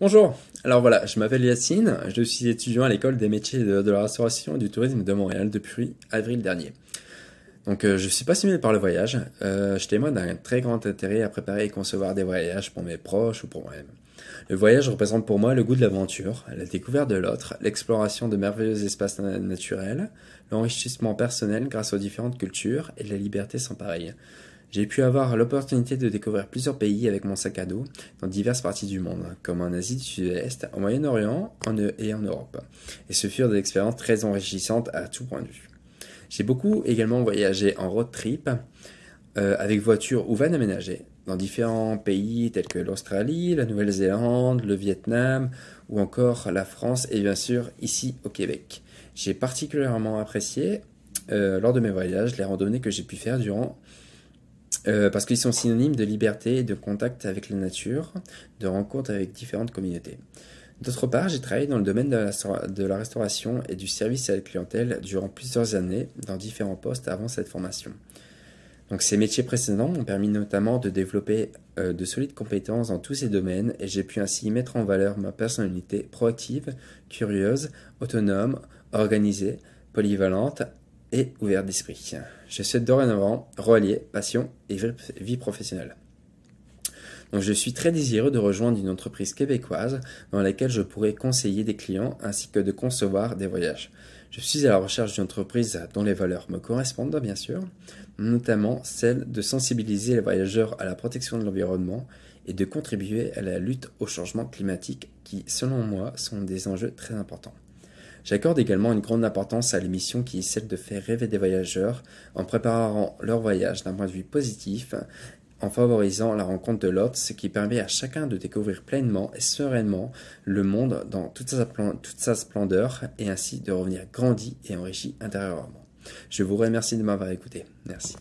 Bonjour, alors voilà, je m'appelle Yacine, je suis étudiant à l'école des métiers de la restauration et du tourisme de Montréal depuis avril dernier. Donc je suis passionné par le voyage, je témoigne d'un très grand intérêt à préparer et concevoir des voyages pour mes proches ou pour moi-même. Le voyage représente pour moi le goût de l'aventure, la découverte de l'autre, l'exploration de merveilleux espaces naturels, l'enrichissement personnel grâce aux différentes cultures et la liberté sans pareil. J'ai pu avoir l'opportunité de découvrir plusieurs pays avec mon sac à dos dans diverses parties du monde, comme en Asie du Sud-Est, au Moyen-Orient et en Europe. Et ce furent des expériences très enrichissantes à tout point de vue. J'ai beaucoup également voyagé en road trip, avec voiture ou van aménagée, dans différents pays tels que l'Australie, la Nouvelle-Zélande, le Vietnam ou encore la France et bien sûr ici au Québec. J'ai particulièrement apprécié lors de mes voyages les randonnées que j'ai pu faire parce qu'ils sont synonymes de liberté et de contact avec la nature, de rencontre avec différentes communautés. D'autre part, j'ai travaillé dans le domaine de la restauration et du service à la clientèle durant plusieurs années dans différents postes avant cette formation. Donc ces métiers précédents m'ont permis notamment de développer de solides compétences dans tous ces domaines et j'ai pu ainsi mettre en valeur ma personnalité proactive, curieuse, autonome, organisée, polyvalente et ouverte d'esprit. Je souhaite dorénavant relier passion et vie professionnelle. Donc je suis très désireux de rejoindre une entreprise québécoise dans laquelle je pourrais conseiller des clients ainsi que de concevoir des voyages. Je suis à la recherche d'une entreprise dont les valeurs me correspondent bien sûr, notamment celle de sensibiliser les voyageurs à la protection de l'environnement et de contribuer à la lutte au changement climatique qui, selon moi, sont des enjeux très importants. J'accorde également une grande importance à l'émission qui est celle de faire rêver des voyageurs en préparant leur voyage d'un point de vue positif, en favorisant la rencontre de l'autre, ce qui permet à chacun de découvrir pleinement et sereinement le monde dans toute sa splendeur et ainsi de revenir grandi et enrichi intérieurement. Je vous remercie de m'avoir écouté. Merci.